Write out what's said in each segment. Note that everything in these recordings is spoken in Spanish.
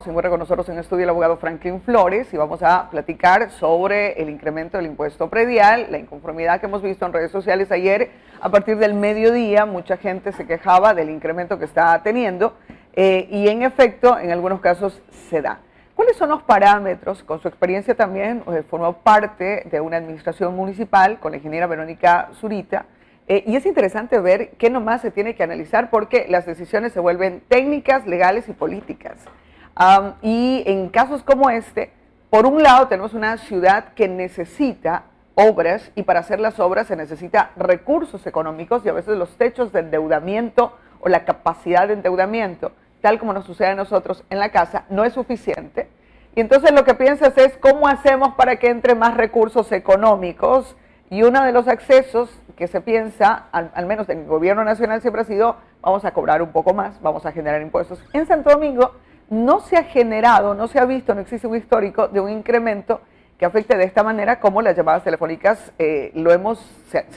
Se encuentra con nosotros en el estudio el abogado Franklin Flores y vamos a platicar sobre el incremento del impuesto predial, la inconformidad que hemos visto en redes sociales ayer. A partir del mediodía, mucha gente se quejaba del incremento que está teniendo y en efecto, en algunos casos se da. ¿Cuáles son los parámetros? Con su experiencia también formó parte de una administración municipal con la ingeniera Verónica Zurita. Y es interesante ver qué nomás se tiene que analizar porque las decisiones se vuelven técnicas, legales y políticas. Y en casos como este, por un lado tenemos una ciudad que necesita obras y para hacer las obras se necesita recursos económicos y a veces los techos de endeudamiento o la capacidad de endeudamiento, tal como nos sucede a nosotros en la casa, no es suficiente. Y entonces lo que piensas es cómo hacemos para que entre más recursos económicos y uno de los accesos que se piensa, al menos en el gobierno nacional siempre ha sido, vamos a cobrar un poco más, vamos a generar impuestos. En Santo Domingo no se ha generado, no se ha visto, no existe un histórico de un incremento que afecte de esta manera como las llamadas telefónicas se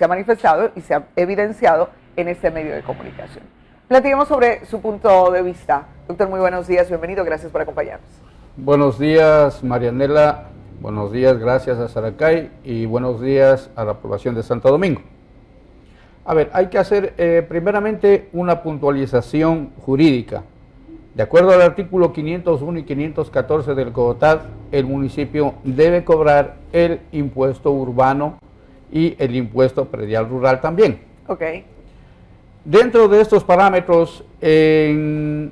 ha manifestado y se ha evidenciado en este medio de comunicación. Platiquemos sobre su punto de vista. Doctor, muy buenos días, bienvenido, gracias por acompañarnos. Buenos días, Marianela, buenos días, gracias a Saracay y buenos días a la población de Santo Domingo. A ver, hay que hacer primeramente una puntualización jurídica. De acuerdo al artículo 501 y 514 del CODOTAD, el municipio debe cobrar el impuesto urbano y el impuesto predial rural también. Ok. Dentro de estos parámetros, en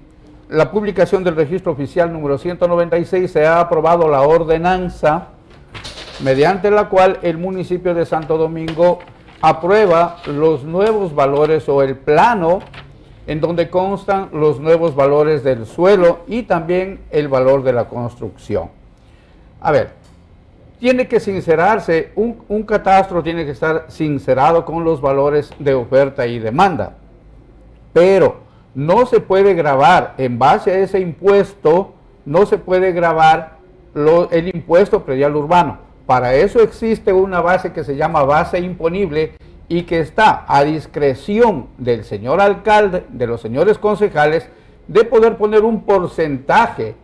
la publicación del registro oficial número 196 se ha aprobado la ordenanza mediante la cual el municipio de Santo Domingo aprueba los nuevos valores o el plano en donde constan los nuevos valores del suelo y también el valor de la construcción. A ver, tiene que sincerarse, un catastro tiene que estar sincerado con los valores de oferta y demanda, pero no se puede gravar en base a ese impuesto, no se puede gravar el impuesto predial urbano. Para eso existe una base que se llama base imponible y que está a discreción del señor alcalde, de los señores concejales, de poder poner un porcentaje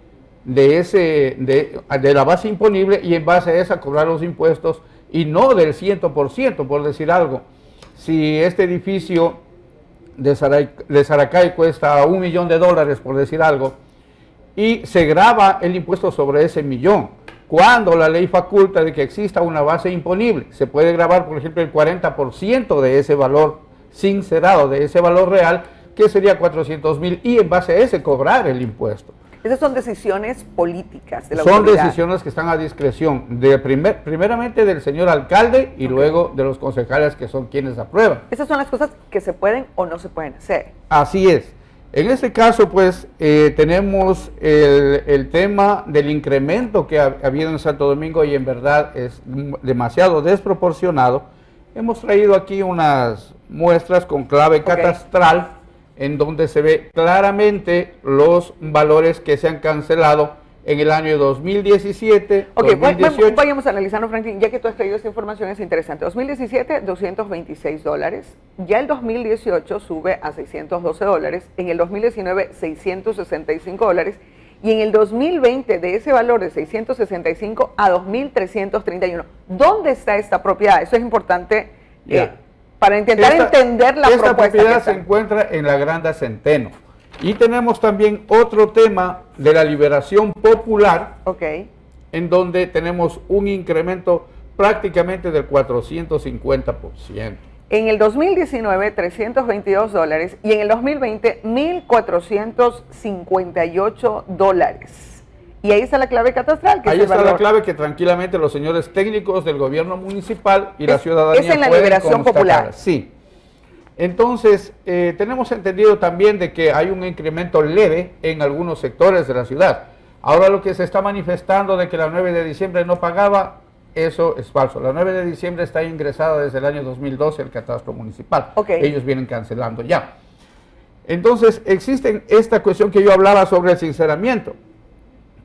de la base imponible y en base a esa cobrar los impuestos y no del 100%, por decir algo. Si este edificio de Saracay cuesta $1 millón, por decir algo, y se grava el impuesto sobre ese millón, cuando la ley faculta de que exista una base imponible, se puede gravar, por ejemplo, el 40% de ese valor sincerado, de ese valor real, que sería 400,000, y en base a ese cobrar el impuesto. Esas son decisiones políticas de la autoridad. Son decisiones que están a discreción, primeramente del señor alcalde y luego de los concejales que son quienes aprueban. Esas son las cosas que se pueden o no se pueden hacer. Así es. En este caso, pues, tenemos el tema del incremento que ha habido en Santo Domingo y en verdad es demasiado desproporcionado. Hemos traído aquí unas muestras con clave catastral en donde se ve claramente los valores que se han cancelado en el año 2017, 2018. Vayamos analizando, Franklin, ya que tú has traído esta información, es interesante. 2017, $226. Ya el 2018 sube a $612. En el 2019, $665. Y en el 2020, de ese valor de 665 a 2.331. ¿Dónde está esta propiedad? Eso es importante para intentar entender la propuesta. Esta propiedad se encuentra en la Granda Centeno. Y tenemos también otro tema de la liberación popular, en donde tenemos un incremento prácticamente del 450%. En el 2019, $322 y en el 2020, $1,458. Y ahí está la clave catastral. Ahí está la clave que tranquilamente los señores técnicos del gobierno municipal y la ciudadanía es en la liberación popular. Sí. Entonces, tenemos entendido también de que hay un incremento leve en algunos sectores de la ciudad. Ahora lo que se está manifestando de que la 9 de diciembre no pagaba, eso es falso. La 9 de diciembre está ingresada desde el año 2012 el catastro municipal. Ellos vienen cancelando ya. Entonces, existe esta cuestión que yo hablaba sobre el sinceramiento,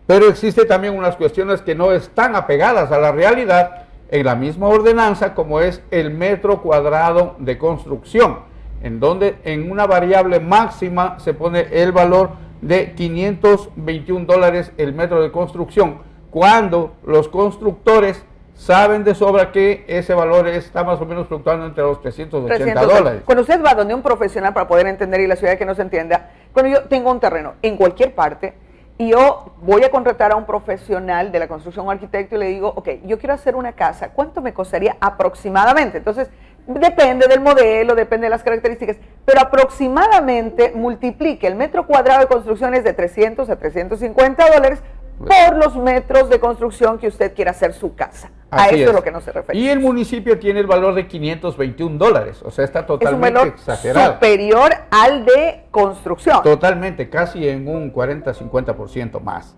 pero existe también unas cuestiones que no están apegadas a la realidad en la misma ordenanza, como es el metro cuadrado de construcción, en donde en una variable máxima se pone el valor de $521 el metro de construcción, cuando los constructores saben de sobra que ese valor está más o menos fluctuando entre los $380. Cuando usted va donde un profesional para poder entender y la ciudad que no se entienda, cuando yo tengo un terreno en cualquier parte y yo voy a contratar a un profesional de la construcción, un arquitecto, y le digo, ok, yo quiero hacer una casa, ¿cuánto me costaría aproximadamente? Entonces, depende del modelo, depende de las características, pero aproximadamente multiplique el metro cuadrado de construcciones de $300 a $350 por los metros de construcción que usted quiera hacer su casa. A eso es lo que no se refiere. Y el municipio tiene el valor de $521, o sea, está totalmente exagerado. Superior al de construcción. Totalmente, casi en un 40-50% más.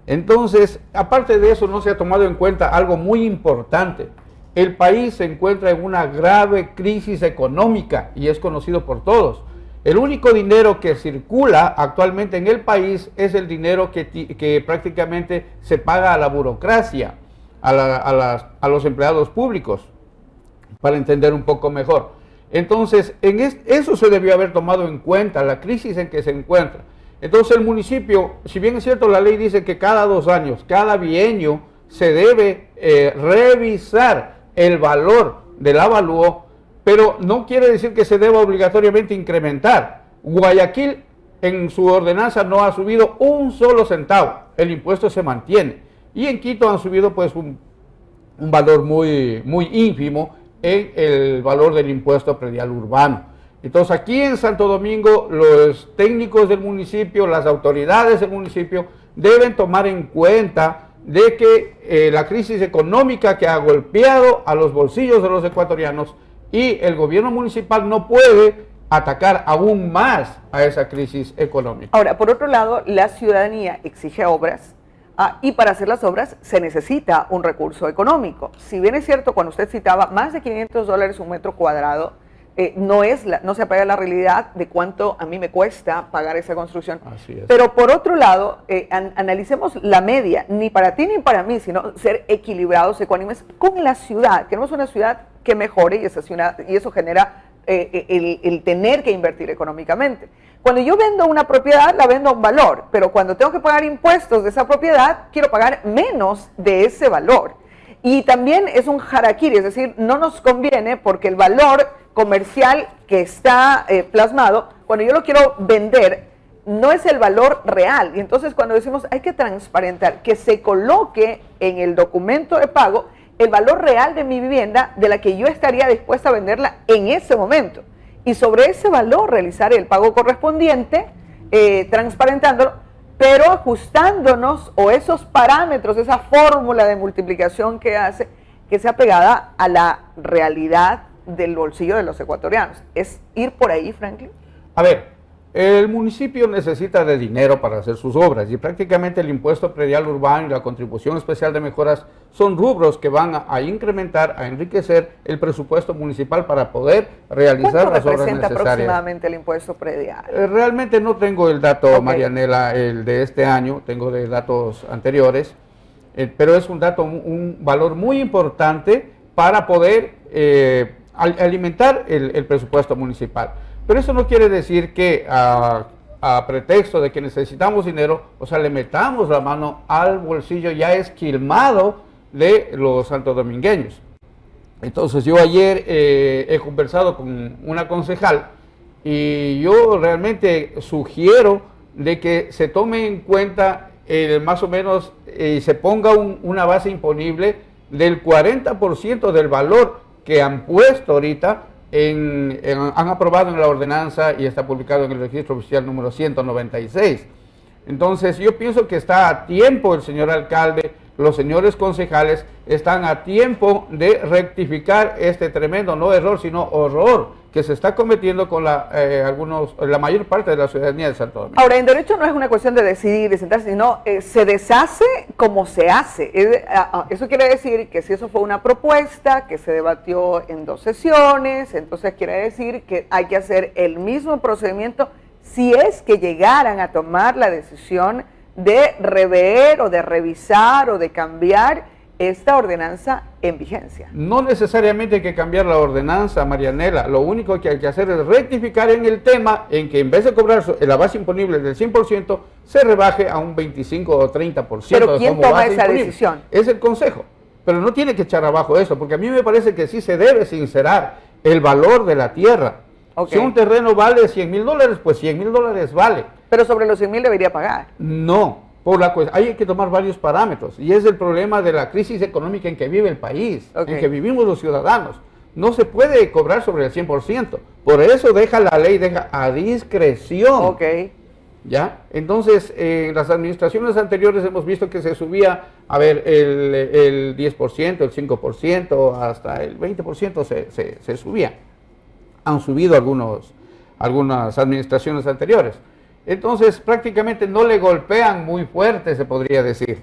Entonces, aparte de eso, no se ha tomado en cuenta algo muy importante. El país se encuentra en una grave crisis económica y es conocido por todos. El único dinero que circula actualmente en el país es el dinero que prácticamente se paga a la burocracia, a los empleados públicos, para entender un poco mejor. Entonces, eso se debió haber tomado en cuenta, la crisis en que se encuentra. Entonces, el municipio, si bien es cierto, la ley dice que cada 2 años, cada bienio, se debe revisar el valor del avalúo, pero no quiere decir que se deba obligatoriamente incrementar. Guayaquil en su ordenanza no ha subido un solo centavo, el impuesto se mantiene. Y en Quito han subido pues un valor muy ínfimo en el valor del impuesto predial urbano. Entonces aquí en Santo Domingo los técnicos del municipio, las autoridades del municipio deben tomar en cuenta de que la crisis económica que ha golpeado a los bolsillos de los ecuatorianos, y el gobierno municipal no puede atacar aún más a esa crisis económica. Ahora, por otro lado, la ciudadanía exige obras y para hacer las obras se necesita un recurso económico. Si bien es cierto, cuando usted citaba más de $500 un metro cuadrado, no se apega a la realidad de cuánto a mí me cuesta pagar esa construcción. Así es. Pero por otro lado, analicemos la media, ni para ti ni para mí, sino ser equilibrados, ecuánimes con la ciudad. Queremos una ciudad que mejore y eso genera el tener que invertir económicamente. Cuando yo vendo una propiedad, la vendo a un valor, pero cuando tengo que pagar impuestos de esa propiedad, quiero pagar menos de ese valor. Y también es un harakiri, es decir, no nos conviene porque el valor comercial que está plasmado, cuando yo lo quiero vender, no es el valor real. Y entonces cuando decimos hay que transparentar, que se coloque en el documento de pago el valor real de mi vivienda, de la que yo estaría dispuesta a venderla en ese momento. Y sobre ese valor realizar el pago correspondiente, transparentándolo, pero ajustándonos, o esos parámetros, esa fórmula de multiplicación que hace, que sea pegada a la realidad del bolsillo de los ecuatorianos. ¿Es ir por ahí, Franklin? A ver, el municipio necesita de dinero para hacer sus obras y prácticamente el impuesto predial urbano y la contribución especial de mejoras son rubros que van a incrementar, a enriquecer el presupuesto municipal para poder realizar las obras necesarias. ¿Cuánto representa aproximadamente el impuesto predial? Realmente no tengo el dato, Marianela, el de este año, tengo de datos anteriores, pero es un dato, un valor muy importante para poder alimentar el presupuesto municipal. Pero eso no quiere decir que a pretexto de que necesitamos dinero, o sea, le metamos la mano al bolsillo ya esquilmado de los santodomingueños. Entonces yo ayer he conversado con una concejal y yo realmente sugiero de que se tome en cuenta más o menos se ponga una base imponible del 40% del valor que han puesto ahorita, han aprobado en la ordenanza y está publicado en el registro oficial número 196. Entonces yo pienso que está a tiempo el señor alcalde, los señores concejales están a tiempo de rectificar este tremendo, no error, sino horror que se está cometiendo con la mayor parte de la ciudadanía de Santo Domingo. Ahora, en derecho no es una cuestión de decidir, de sentarse, sino se deshace como se hace. Eso quiere decir que si eso fue una propuesta que se debatió en 2 sesiones, entonces quiere decir que hay que hacer el mismo procedimiento si es que llegaran a tomar la decisión de rever o de revisar o de cambiar esta ordenanza en vigencia. No necesariamente hay que cambiar la ordenanza, Marianela. Lo único que hay que hacer es rectificar en el tema en que en vez de cobrar la base imponible del 100%, se rebaje a un 25 o 30%. Pero ¿quién como toma base esa imponible. decisión? Es el Consejo. Pero no tiene que echar abajo eso, porque a mí me parece que sí se debe sincerar el valor de la tierra. Okay. Si un terreno vale $100,000, pues $100,000 vale. Pero sobre los 100,000 debería pagar. No, hay que tomar varios parámetros, y es el problema de la crisis económica en que vive el país, Okay. en que vivimos los ciudadanos. No se puede cobrar sobre el 100%, por eso deja la ley a discreción. Ok. ¿Ya? Entonces, en las administraciones anteriores hemos visto que se subía, el 10%, el 5%, hasta el 20% se subía. Han subido algunas administraciones anteriores. Entonces, prácticamente no le golpean muy fuerte, se podría decir,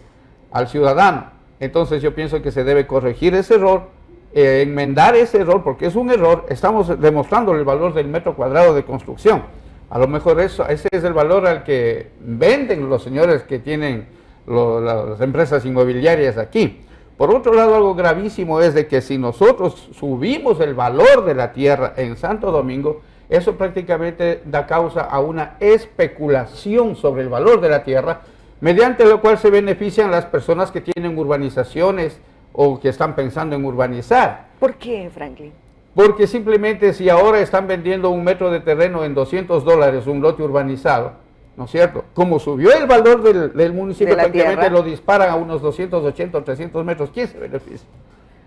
al ciudadano. Entonces, yo pienso que se debe corregir ese error, enmendar ese error, porque es un error. Estamos demostrando el valor del metro cuadrado de construcción. A lo mejor ese es el valor al que venden los señores que tienen las empresas inmobiliarias aquí. Por otro lado, algo gravísimo es de que si nosotros subimos el valor de la tierra en Santo Domingo, eso prácticamente da causa a una especulación sobre el valor de la tierra, mediante lo cual se benefician las personas que tienen urbanizaciones o que están pensando en urbanizar. ¿Por qué, Franklin? Porque simplemente si ahora están vendiendo un metro de terreno en $200, un lote urbanizado, ¿no es cierto? Como subió el valor del municipio, prácticamente lo disparan a unos 280 o 300 metros. ¿Quién se beneficia?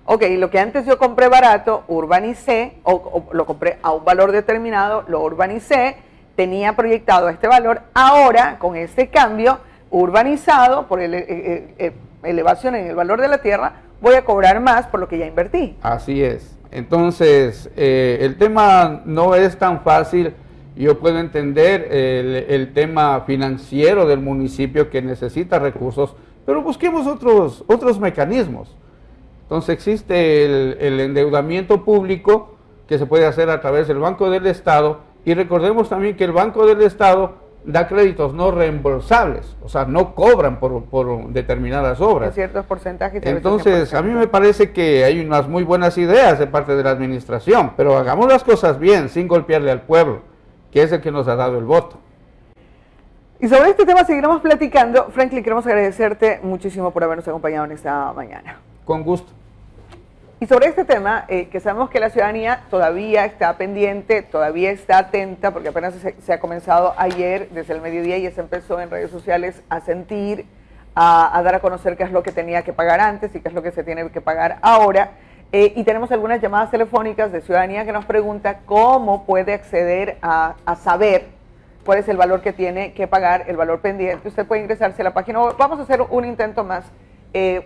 Ok, lo que antes yo compré barato, urbanicé, o lo compré a un valor determinado, lo urbanicé, tenía proyectado este valor, ahora con este cambio, urbanizado, por elevación en el valor de la tierra, voy a cobrar más por lo que ya invertí. Así es. Entonces, el tema no es tan fácil. Yo puedo entender el tema financiero del municipio que necesita recursos, pero busquemos otros mecanismos. Entonces existe el endeudamiento público que se puede hacer a través del Banco del Estado, y recordemos también que el Banco del Estado da créditos no reembolsables, o sea, no cobran por determinadas obras. En ciertos porcentajes. Entonces, a mí me parece que hay unas muy buenas ideas de parte de la administración, pero hagamos las cosas bien, sin golpearle al pueblo, que es el que nos ha dado el voto. Y sobre este tema seguiremos platicando. Franklin, queremos agradecerte muchísimo por habernos acompañado en esta mañana. Con gusto. Y sobre este tema, que sabemos que la ciudadanía todavía está pendiente, todavía está atenta, porque apenas se ha comenzado ayer, desde el mediodía, y se empezó en redes sociales a sentir, a dar a conocer qué es lo que tenía que pagar antes y qué es lo que se tiene que pagar ahora. Y tenemos algunas llamadas telefónicas de ciudadanía que nos pregunta cómo puede acceder a saber cuál es el valor que tiene que pagar, el valor pendiente. Usted puede ingresarse a la página web. Vamos a hacer un intento más.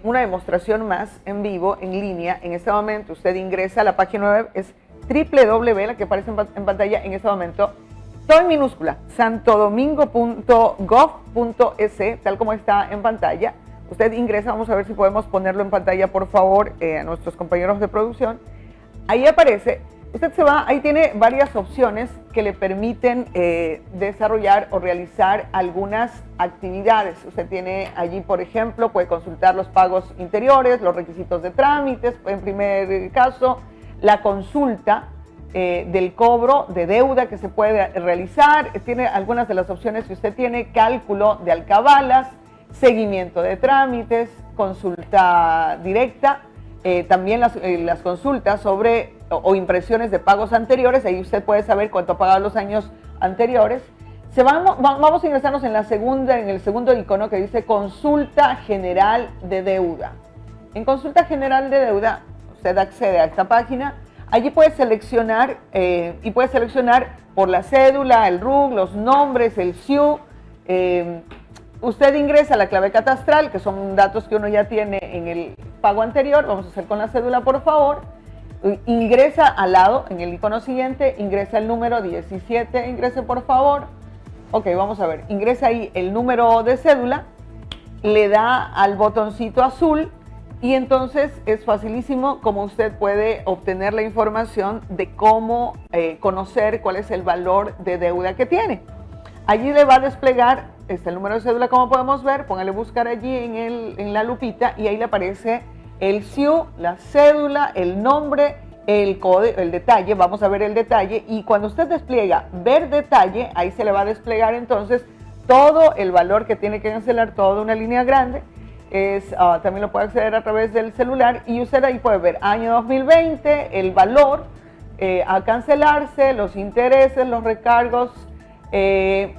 Una demostración más en vivo, en línea. En este momento usted ingresa a la página web, es www, la que aparece en pantalla en este momento, todo en minúscula, santodomingo.gov.es, tal como está en pantalla. Usted ingresa, vamos a ver si podemos ponerlo en pantalla, por favor, a nuestros compañeros de producción. Ahí aparece, usted se va, ahí tiene varias opciones que le permiten desarrollar o realizar algunas actividades. Usted tiene allí, por ejemplo, puede consultar los pagos interiores, los requisitos de trámites, en primer caso, la consulta del cobro de deuda que se puede realizar. Tiene algunas de las opciones que usted tiene, cálculo de alcabalas, seguimiento de trámites, consulta directa, también las consultas sobre o impresiones de pagos anteriores. Ahí usted puede saber cuánto ha pagado los años anteriores. Vamos a ingresarnos en el segundo icono que dice consulta general de deuda. En consulta general de deuda, usted accede a esta página. Allí puede seleccionar y puede seleccionar por la cédula, el RUC, los nombres, el SIU. Usted ingresa la clave catastral, que son datos que uno ya tiene en el pago anterior. Vamos a hacer con la cédula, por favor. Ingresa al lado, en el icono siguiente, ingresa el número 17, ingrese por favor. Ok, vamos a ver, ingresa ahí el número de cédula, le da al botoncito azul y entonces es facilísimo como usted puede obtener la información de cómo conocer cuál es el valor de deuda que tiene. Allí le va a desplegar el número de cédula, como podemos ver, póngale buscar allí en la lupita y ahí le aparece el SIU, la cédula, el nombre, el código, el detalle, vamos a ver el detalle, y cuando usted despliega ver detalle, ahí se le va a desplegar entonces todo el valor que tiene que cancelar, toda una línea grande. También lo puede acceder a través del celular y usted ahí puede ver año 2020, el valor a cancelarse, los intereses, los recargos, el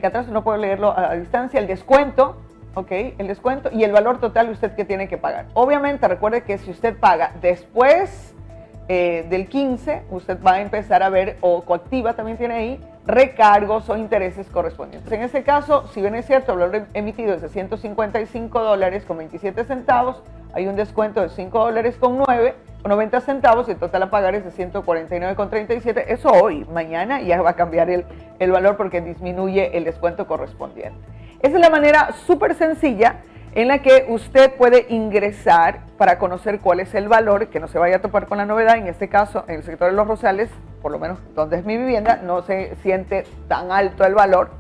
catastro no puedo leerlo a distancia, el descuento, ¿ok? El descuento y el valor total usted que tiene que pagar. Obviamente recuerde que si usted paga después del 15, usted va a empezar a ver, o coactiva también tiene ahí, recargos o intereses correspondientes. En este caso, si bien es cierto, el valor emitido es de $155.27, hay un descuento de $5.90 y el total a pagar es de $149.37. Eso hoy, mañana ya va a cambiar el valor porque disminuye el descuento correspondiente. Esa es la manera súper sencilla en la que usted puede ingresar para conocer cuál es el valor, que no se vaya a topar con la novedad. En este caso, en el sector de Los Rosales, por lo menos donde es mi vivienda, no se siente tan alto el valor,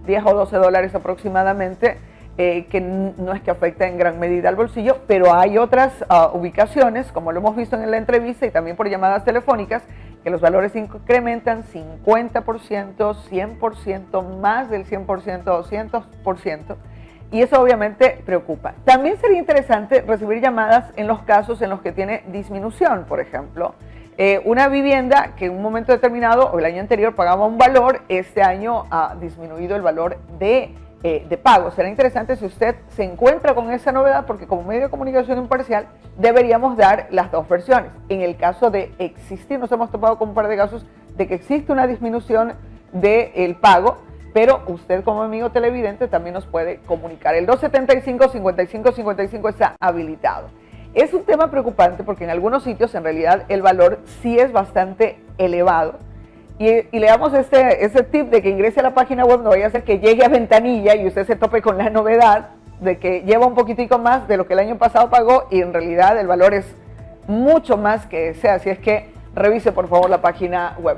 10 o 12 dólares aproximadamente, que no es que afecte en gran medida al bolsillo, pero hay otras ubicaciones, como lo hemos visto en la entrevista y también por llamadas telefónicas, que los valores incrementan 50%, 100%, más del 100%, 200%. Y eso obviamente preocupa. También sería interesante recibir llamadas en los casos en los que tiene disminución, por ejemplo. Una vivienda que en un momento determinado o el año anterior pagaba un valor, este año ha disminuido el valor de pago. Será interesante si usted se encuentra con esa novedad, porque como medio de comunicación imparcial deberíamos dar las dos versiones. En el caso de existir, nos hemos topado con un par de casos de que existe una disminución del pago, pero usted como amigo televidente también nos puede comunicar. El 275-5555 está habilitado. Es un tema preocupante porque en algunos sitios en realidad el valor sí es bastante elevado. Y le damos ese tip de que ingrese a la página web, no vaya a ser que llegue a ventanilla y usted se tope con la novedad de que lleva un poquitico más de lo que el año pasado pagó y en realidad el valor es mucho más que ese. Así es que revise por favor la página web.